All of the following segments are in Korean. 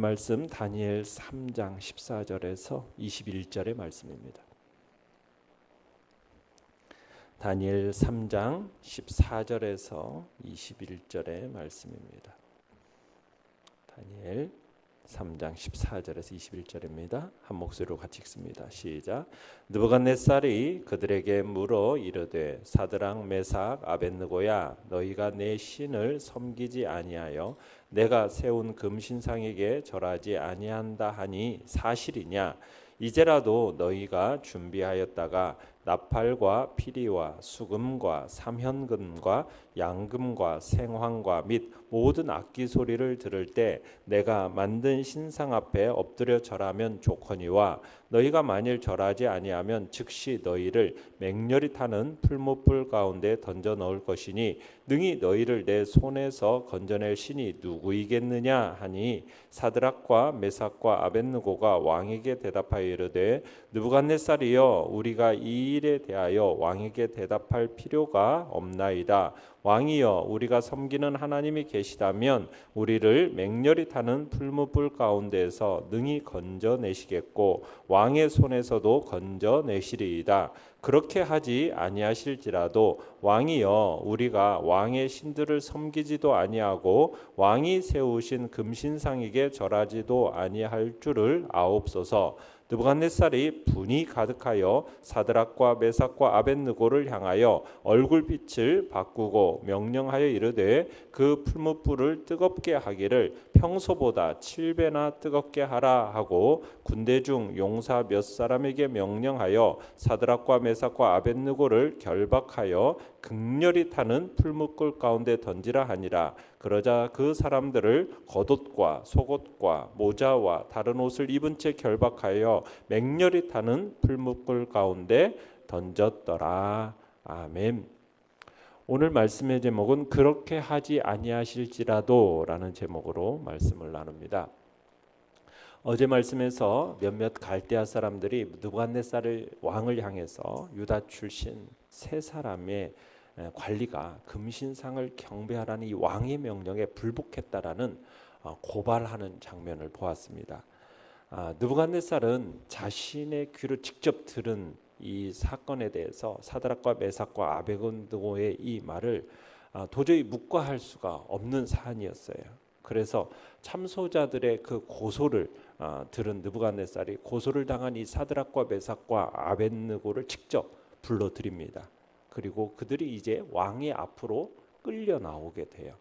말씀 다니엘 3장 14절에서 21절의 말씀입니다. 다니엘 3장 14절에서 21절의 말씀입니다. 다니엘 3장 14절에서 21절입니다. 한 목소리로 같이 읽습니다. 시작. 느부갓네살이 그들에게 물어 이르되 사드락 메삭 아벳느고야 너희가 내 신을 섬기지 아니하여 내가 세운 금신상에게 절하지 아니한다 하니 사실이냐? 이제라도 너희가 준비하였다가 나팔과 피리와 수금과 삼현금과 양금과 생황과 및 모든 악기 소리를 들을 때 내가 만든 신상 앞에 엎드려 절하면 좋거니와 너희가 만일 절하지 아니하면 즉시 너희를 맹렬히 타는 풀무불 가운데 던져 넣을 것이니 능히 너희를 내 손에서 건져낼 신이 누구이겠느냐 하니 사드락과 메삭과 아벳느고가 왕에게 대답하여 이르되 느부갓네살이여 우리가 이 일에 대하여 왕에게 대답할 필요가 없나이다. 왕이여 우리가 섬기는 하나님이 계시다면 우리를 맹렬히 타는 풀무불 가운데에서 능히 건져내시겠고 왕의 손에서도 건져내시리이다. 그렇게 하지 아니하실지라도 왕이여 우리가 왕의 신들을 섬기지도 아니하고 왕이 세우신 금신상에게 절하지도 아니할 줄을 아옵소서. 느부갓네살이 분이 가득하여 사드락과 메삭과 아벳느고를 향하여 얼굴빛을 바꾸고 명령하여 이르되 그 풀무불을 뜨겁게 하기를 평소보다 7배나 뜨겁게 하라 하고 군대 중 용사 몇 사람에게 명령하여 사드락과 메삭과 아벳느고를 결박하여 극렬히 타는 풀무불 가운데 던지라 하니라. 그러자 그 사람들을 겉옷과 속옷과 모자와 다른 옷을 입은 채 결박하여 맹렬히 타는 풀무불 가운데 던졌더라. 아멘. 오늘 말씀의 제목은 그렇게 하지 아니하실지라도 라는 제목으로 말씀을 나눕니다. 어제 말씀에서 몇몇 갈대아 사람들이 느부갓네살 왕을 향해서 유다 출신 세 사람의 관리가 금신상을 경배하라는 이 왕의 명령에 불복했다라는 고발하는 장면을 보았습니다. 느부갓네살은 자신의 귀로 직접 들은 이 사건에 대해서 사드락과 메삭과 아벳느고의 이 말을 도저히 묵과할 수가 없는 사안이었어요. 그래서 참소자들의 그 고소를 들은 느부갓네살이 고소를 당한 이 사드락과 메삭과 아벳느고를 직접 불러들입니다. 그리고 그들이 이제 왕의 앞으로 끌려 나오게 돼요.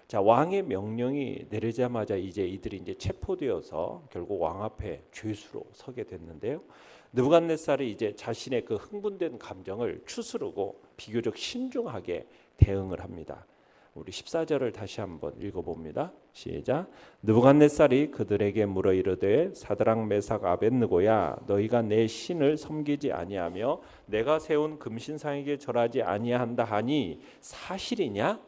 자, 왕의 명령이 내리자마자 이들이 체포되어서 결국 왕 앞에 죄수로 서게 됐는데요. 느부갓네살이 이제 자신의 그 흥분된 감정을 추스르고 비교적 신중하게 대응을 합니다. 우리 14절을 다시 한번 읽어봅니다. 시작. 느부갓네살이 그들에게 물어 이르되 사드락 메삭 아벳느고야 너희가 내 신을 섬기지 아니하며 내가 세운 금신상에게 절하지 아니한다 하니 사실이냐?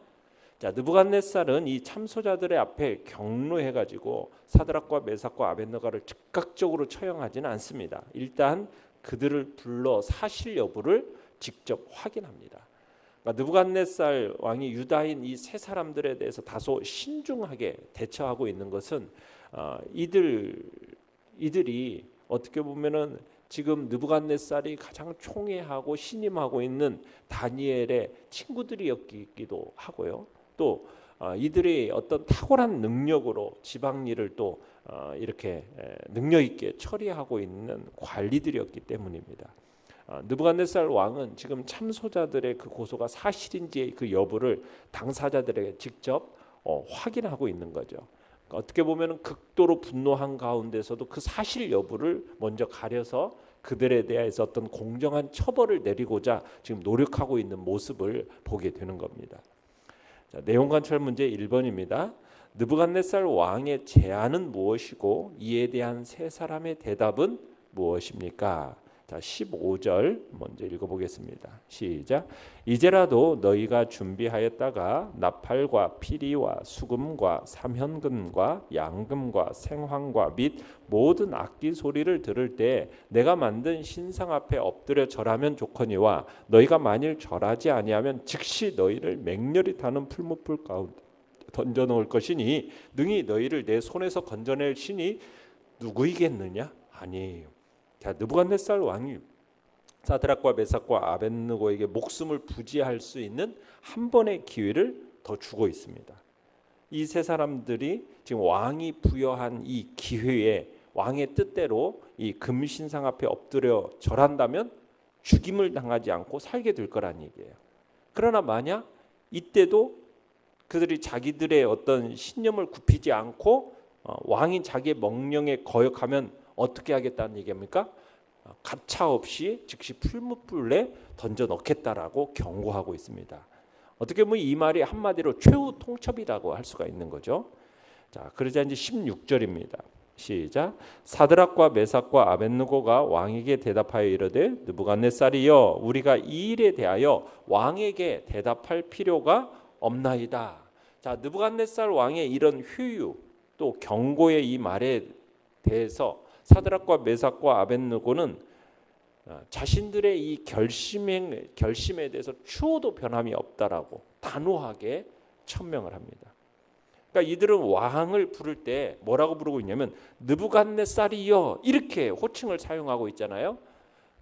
자, 느부갓네살은 이 참소자들의 앞에 경로해가지고 사드락과 메삭과 아벳느고를 즉각적으로 처형하지는 않습니다. 일단 그들을 불러 사실 여부를 직접 확인합니다. 그러니까 느부갓네살 왕이 유다인 이 세 사람들에 대해서 다소 신중하게 대처하고 있는 것은 이들이 어떻게 보면은 지금 느부갓네살이 가장 총애하고 신임하고 있는 다니엘의 친구들이었기도 하고요. 또 이들이 어떤 탁월한 능력으로 지방일을 또 이렇게 능력 있게 처리하고 있는 관리들이었기 때문입니다. 느부갓네살 왕은 지금 참소자들의 그 고소가 사실인지 그 여부를 당사자들에게 직접 확인하고 있는 거죠. 어떻게 보면 극도로 분노한 가운데서도 그 사실 여부를 먼저 가려서 그들에 대해서 어떤 공정한 처벌을 내리고자 지금 노력하고 있는 모습을 보게 되는 겁니다. 자, 내용 관찰 문제 1번입니다. 느부갓네살 왕의 제안은 무엇이고 이에 대한 세 사람의 대답은 무엇입니까? 자, 15절 먼저 읽어보겠습니다. 시작. 이제라도 너희가 준비하였다가 나팔과 피리와 수금과 삼현금과 양금과 생황과 및 모든 악기 소리를 들을 때 내가 만든 신상 앞에 엎드려 절하면 좋거니와 너희가 만일 절하지 아니하면 즉시 너희를 맹렬히 타는 풀무불 가운데 던져놓을 것이니 능히 너희를 내 손에서 건져낼 신이 누구이겠느냐? 아니에요. 자, 느부갓네살 왕이 사드락과 메삭과 아벳느고에게 목숨을 부지할 수 있는 한 번의 기회를 더 주고 있습니다. 이 세 사람들이 지금 왕이 부여한 이 기회에 왕의 뜻대로 이 금신상 앞에 엎드려 절한다면 죽임을 당하지 않고 살게 될 거란 얘기예요. 그러나 만약 이때도 그들이 자기들의 어떤 신념을 굽히지 않고 왕이 자기의 명령에 거역하면 어떻게 하겠다는 얘기입니까? 가차없이 즉시 풀무불에 던져 넣겠다라고 경고하고 있습니다. 어떻게 보면 이 말이 한마디로 최후 통첩이라고 할 수가 있는 거죠. 자, 그러자 이제 16절입니다. 시작. 사드락과 메삭과 아벳느고가 왕에게 대답하여 이르되 느부갓네살이여 우리가 이 일에 대하여 왕에게 대답할 필요가 없나이다. 자, 느부갓네살 왕의 이런 휴유 또 경고의 이 말에 대해서 사드락과 메삭과 아벳느고는 자신들의 이 결심에 대해서 추호도 변함이 없다라고 단호하게 천명을 합니다. 그러니까 이들은 왕을 부를 때 뭐라고 부르고 있냐면 느부갓네살이여 이렇게 호칭을 사용하고 있잖아요.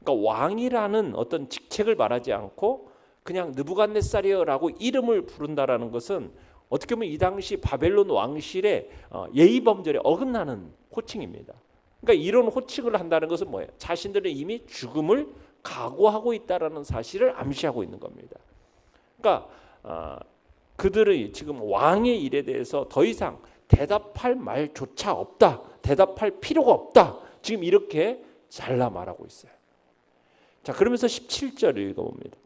그러니까 왕이라는 어떤 직책을 말하지 않고 그냥 느부갓네살이여라고 이름을 부른다라는 것은 어떻게 보면 이 당시 바벨론 왕실의 예의범절에 어긋나는 호칭입니다. 그러니까 이런 호칭을 한다는 것은 뭐예요? 자신들은 이미 죽음을 각오하고 있다라는 사실을 암시하고 있는 겁니다. 그러니까 그들의 지금 왕의 일에 대해서 더 이상 대답할 말조차 없다. 대답할 필요가 없다. 지금 이렇게 잘라 말하고 있어요. 자, 그러면서 17절을 읽어봅니다.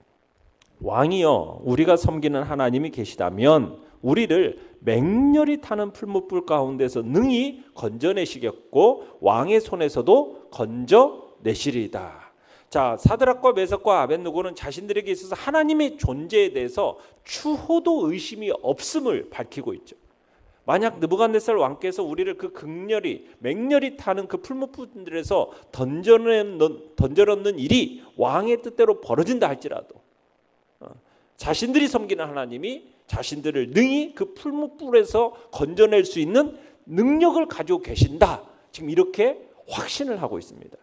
왕이여 우리가 섬기는 하나님이 계시다면 우리를 맹렬히 타는 풀무불 가운데서 능히 건져내시겠고 왕의 손에서도 건져내시리이다. 자, 사드락과 메삭과 아벳느고는 자신들에게 있어서 하나님의 존재에 대해서 추호도 의심이 없음을 밝히고 있죠. 만약 느부갓네살 왕께서 우리를 그 맹렬히 타는 그 풀무불들에서 던져넣는 일이 왕의 뜻대로 벌어진다 할지라도 자신들이 섬기는 하나님이 자신들을 능히 그 풀무불에서 건져낼 수 있는 능력을 가지고 계신다. 지금 이렇게 확신을 하고 있습니다.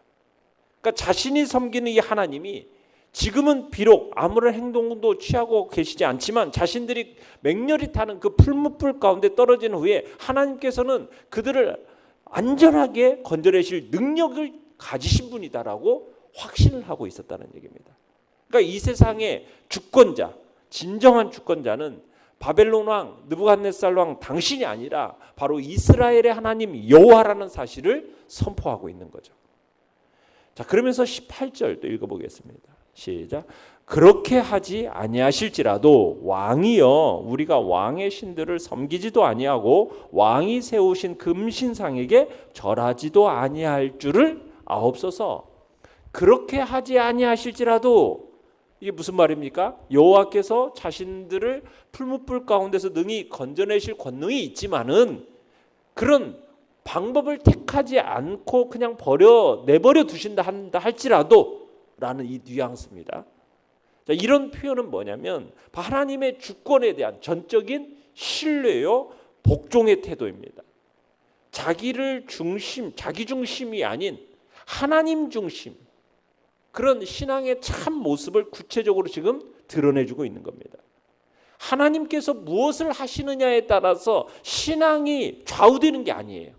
그러니까 자신이 섬기는 이 하나님이 지금은 비록 아무런 행동도 취하고 계시지 않지만 자신들이 맹렬히 타는 그 풀무불 가운데 떨어진 후에 하나님께서는 그들을 안전하게 건져내실 능력을 가지신 분이다라고 확신을 하고 있었다는 얘기입니다. 그러니까 이 세상의 주권자, 진정한 주권자는 바벨론 왕 느부갓네살 왕 당신이 아니라 바로 이스라엘의 하나님 여호와라는 사실을 선포하고 있는 거죠. 자, 그러면서 18절도 읽어보겠습니다. 시작. 그렇게 하지 아니하실지라도 왕이여 우리가 왕의 신들을 섬기지도 아니하고 왕이 세우신 금신상에게 절하지도 아니할 줄을 아옵소서. 그렇게 하지 아니하실지라도 이게 무슨 말입니까? 여호와께서 자신들을 풀무불 가운데서 능히 건져내실 권능이 있지만은 그런 방법을 택하지 않고 그냥 내버려 두신다 한다 할지라도 라는 이 뉘앙스입니다. 자, 이런 표현은 뭐냐면 하나님의 주권에 대한 전적인 신뢰요 복종의 태도입니다. 자기 중심이 아닌 하나님 중심 그런 신앙의 참 모습을 구체적으로 지금 드러내주고 있는 겁니다. 하나님께서 무엇을 하시느냐에 따라서 신앙이 좌우되는 게 아니에요.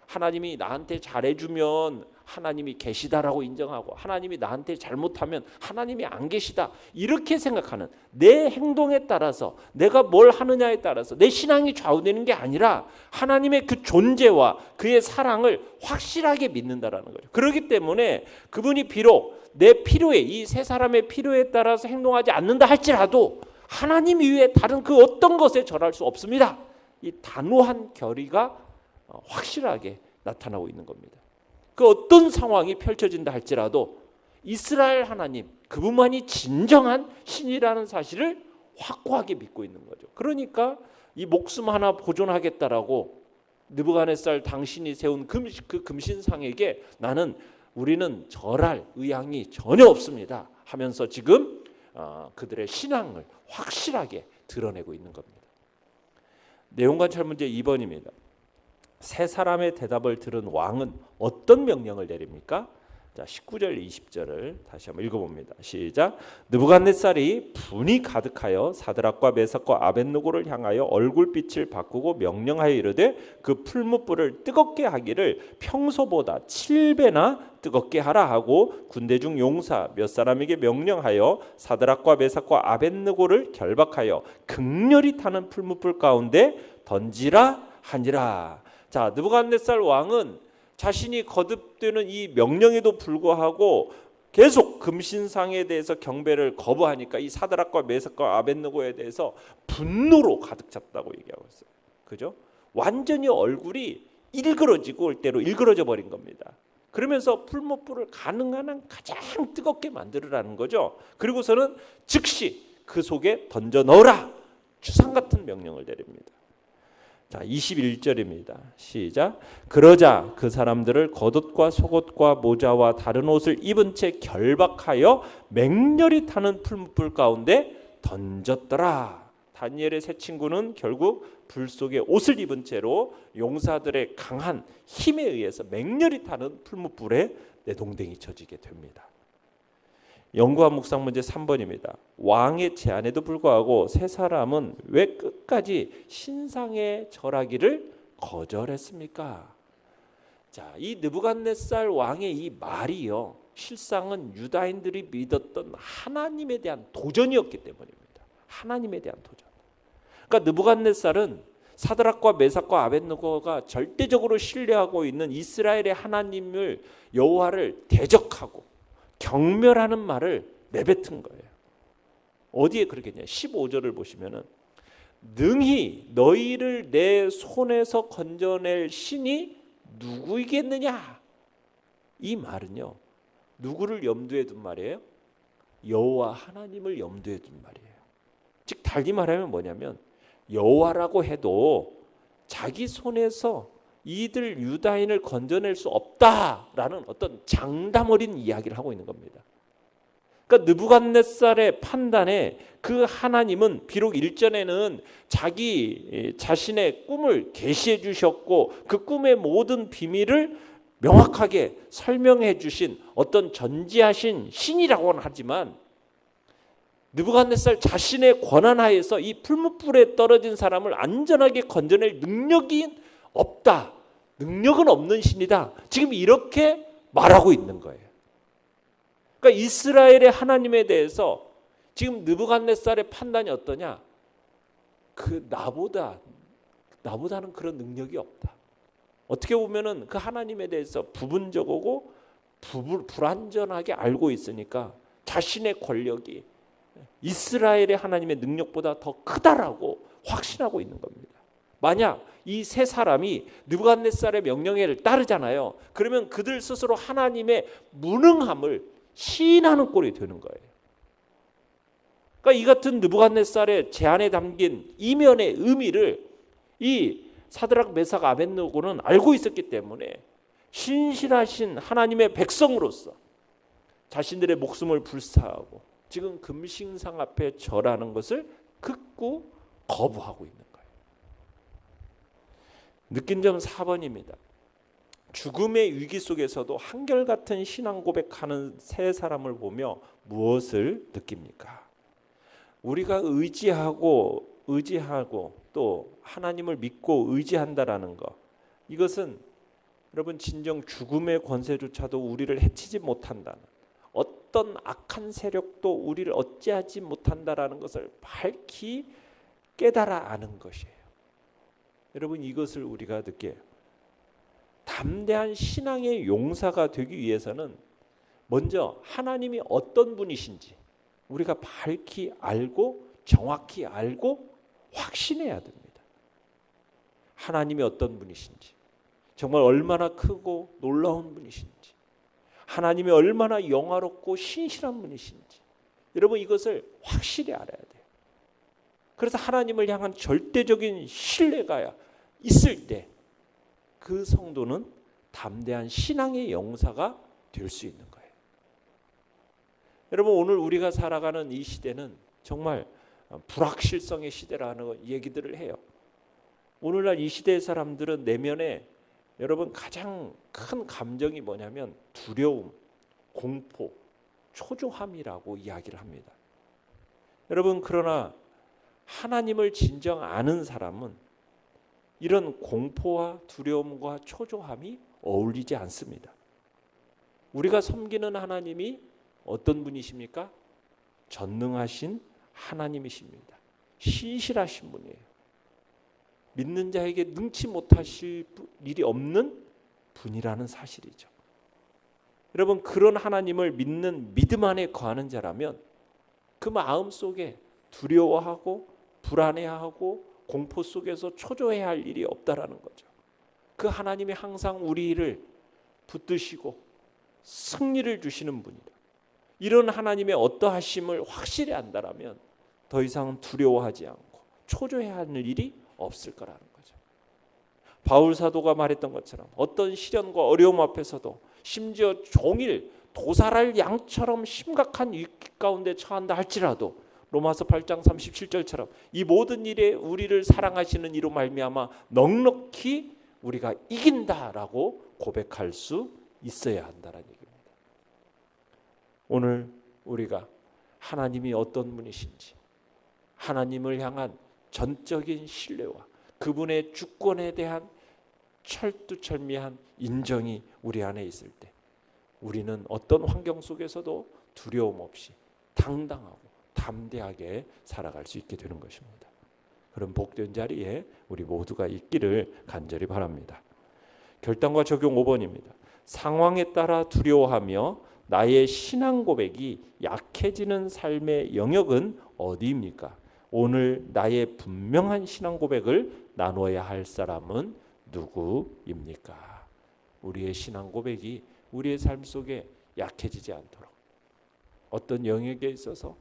하나님이 나한테 잘해주면 하나님이 계시다라고 인정하고 하나님이 나한테 잘못하면 하나님이 안 계시다 이렇게 생각하는 내 행동에 따라서 내가 뭘 하느냐에 따라서 내 신앙이 좌우되는 게 아니라 하나님의 그 존재와 그의 사랑을 확실하게 믿는다라는 거죠. 그렇기 때문에 그분이 비록 내 필요에 이 세 사람의 필요에 따라서 행동하지 않는다 할지라도 하나님 이외에 다른 그 어떤 것에 절할 수 없습니다. 이 단호한 결의가 확실하게 나타나고 있는 겁니다. 그 어떤 상황이 펼쳐진다 할지라도 이스라엘 하나님 그분만이 진정한 신이라는 사실을 확고하게 믿고 있는 거죠. 그러니까 이 목숨 하나 보존하겠다라고 느부갓네살 당신이 세운 그 금신상에게 우리는 절할 의향이 전혀 없습니다 하면서 지금 그들의 신앙을 확실하게 드러내고 있는 겁니다. 내용 관찰 문제 2번입니다. 세 사람의 대답을 들은 왕은 어떤 명령을 내립니까? 자, 19절 20절을 다시 한번 읽어봅니다. 시작. 느부갓네살이 분이 가득하여 사드락과 메삭과 아벳느고를 향하여 얼굴빛을 바꾸고 명령하여 이르되 그 풀무불을 뜨겁게 하기를 평소보다 7배나 뜨겁게 하라 하고 군대 중 용사 몇 사람에게 명령하여 사드락과 메삭과 아벳느고를 결박하여 극렬히 타는 풀무불 가운데 던지라 하니라. 자, 느부갓네살 왕은 자신이 거듭되는 이 명령에도 불구하고 계속 금신상에 대해서 경배를 거부하니까 이 사드락과 메삭과 아벳느고에 대해서 분노로 가득 찼다고 얘기하고 있어요. 그죠? 완전히 얼굴이 일그러지고 올 대로 일그러져 버린 겁니다. 그러면서 풀무불을 가능한 한 가장 뜨겁게 만들으라는 거죠. 그리고서는 즉시 그 속에 던져 넣으라. 주상 같은 명령을 내립니다. 자, 21절입니다. 시작. 그러자 그 사람들을 겉옷과 속옷과 모자와 다른 옷을 입은 채 결박하여 맹렬히 타는 풀무불 가운데 던졌더라. 다니엘의 세 친구는 결국 불 속에 옷을 입은 채로 용사들의 강한 힘에 의해서 맹렬히 타는 풀무불에 내동댕이 쳐지게 됩니다. 연구와 묵상 문제 3번입니다. 왕의 제안에도 불구하고 세 사람은 왜 끝까지 신상에 절하기를 거절했습니까? 자, 이 느부갓네살 왕의 이 말이요, 실상은 유다인들이 믿었던 하나님에 대한 도전이었기 때문입니다. 하나님에 대한 도전. 그러니까 느부갓네살은 사드락과 메삭과 아벳느고가 절대적으로 신뢰하고 있는 이스라엘의 하나님을, 여호와를 대적하고 경멸하는 말을 내뱉은 거예요. 어디에 그렇게 했냐? 15절을 보시면은 능히 너희를 내 손에서 건져낼 신이 누구이겠느냐? 이 말은요, 누구를 염두에 둔 말이에요? 여호와 하나님을 염두에 둔 말이에요. 즉 달리 말하면 뭐냐면 여호와라고 해도 자기 손에서 이들 유다인을 건져낼 수 없다라는 어떤 장담 어린 이야기를 하고 있는 겁니다. 그러니까 느부갓네살의 판단에 그 하나님은 비록 일전에는 자기 자신의 꿈을 계시해 주셨고 그 꿈의 모든 비밀을 명확하게 설명해 주신 어떤 전지하신 신이라고는 하지만 느부갓네살 자신의 권한 하에서 이 풀무불에 떨어진 사람을 안전하게 건져낼 능력이 없다. 능력은 없는 신이다. 지금 이렇게 말하고 있는 거예요. 그러니까 이스라엘의 하나님에 대해서 지금 느부갓네살의 판단이 어떠냐? 나보다는 그런 능력이 없다. 어떻게 보면은 그 하나님에 대해서 부분적이고 불완전하게 알고 있으니까 자신의 권력이 이스라엘의 하나님의 능력보다 더 크다라고 확신하고 있는 겁니다. 만약 이 세 사람이 느부갓네살의 명령에 따르잖아요. 그러면 그들 스스로 하나님의 무능함을 시인하는 꼴이 되는 거예요. 그러니까 이 같은 느부갓네살의 제안에 담긴 이면의 의미를 이 사드락 메삭 아벳느고는 알고 있었기 때문에 신실하신 하나님의 백성으로서 자신들의 목숨을 불사하고 지금 금신상 앞에 절하는 것을 극구 거부하고 있는 거예요. 느낀 점 4번입니다. 죽음의 위기 속에서도 한결같은 신앙 고백하는 세 사람을 보며 무엇을 느낍니까? 우리가 의지하고 또 하나님을 믿고 의지한다라는 것, 이것은 여러분 진정 죽음의 권세조차도 우리를 해치지 못한다는, 어떤 악한 세력도 우리를 어찌하지 못한다라는 것을 밝히 깨달아 아는 것이에요. 여러분 이것을 우리가 느껴요. 담대한 신앙의 용사가 되기 위해서는 먼저 하나님이 어떤 분이신지 우리가 밝히 알고 정확히 알고 확신해야 됩니다. 하나님이 어떤 분이신지, 정말 얼마나 크고 놀라운 분이신지, 하나님이 얼마나 영화롭고 신실한 분이신지, 여러분 이것을 확실히 알아야 돼요. 그래서 하나님을 향한 절대적인 신뢰가 있을 때 그 성도는 담대한 신앙의 용사가 될 수 있는 거예요. 여러분 오늘 우리가 살아가는 이 시대는 정말 불확실성의 시대라는 얘기들을 해요. 오늘날 이 시대의 사람들은 내면에 여러분 가장 큰 감정이 뭐냐면 두려움, 공포, 초조함이라고 이야기를 합니다. 여러분 그러나 하나님을 진정 아는 사람은 이런 공포와 두려움과 초조함이 어울리지 않습니다. 우리가 섬기는 하나님이 어떤 분이십니까? 전능하신 하나님이십니다. 신실하신 분이에요. 믿는 자에게 능치 못하실 일이 없는 분이라는 사실이죠. 여러분 그런 하나님을 믿는 믿음 안에 거하는 자라면 그 마음 속에 두려워하고 불안해하고 공포 속에서 초조해야 할 일이 없다라는 거죠. 그 하나님이 항상 우리를 붙드시고 승리를 주시는 분이다. 이런 하나님의 어떠하심을 확실히 안다라면 더 이상 두려워하지 않고 초조해야 하는 일이 없을 거라는 거죠. 바울 사도가 말했던 것처럼 어떤 시련과 어려움 앞에서도 심지어 종일 도살할 양처럼 심각한 위기 가운데 처한다 할지라도 로마서 8장 37절처럼 이 모든 일에 우리를 사랑하시는 이로 말미암아 넉넉히 우리가 이긴다라고 고백할 수 있어야 한다는 얘기입니다. 오늘 우리가 하나님이 어떤 분이신지 하나님을 향한 전적인 신뢰와 그분의 주권에 대한 철두철미한 인정이 우리 안에 있을 때 우리는 어떤 환경 속에서도 두려움 없이 당당하고 담대하게 살아갈 수 있게 되는 것입니다. 그런 복된 자리에 우리 모두가 있기를 간절히 바랍니다. 결단과 적용 5번입니다. 상황에 따라 두려워하며 나의 신앙 고백이 약해지는 삶의 영역은 어디입니까? 오늘 나의 분명한 신앙 고백을 나눠야 할 사람은 누구입니까? 우리의 신앙 고백이 우리의 삶 속에 약해지지 않도록 어떤 영역에 있어서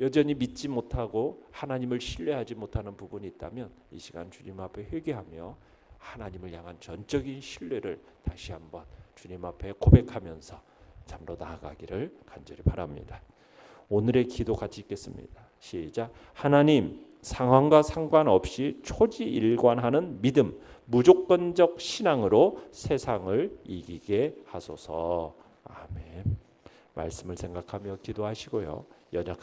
여전히 믿지 못하고 하나님을 신뢰하지 못하는 부분이 있다면 이 시간 주님 앞에 회개하며 하나님을 향한 전적인 신뢰를 다시 한번 주님 앞에 고백하면서 참으로 나아가기를 간절히 바랍니다. 오늘의 기도 같이 읽겠습니다. 시작. 하나님, 상황과 상관없이 초지일관하는 믿음, 무조건적 신앙으로 세상을 이기게 하소서. 아멘. 말씀을 생각하며 기도하시고요. 연약한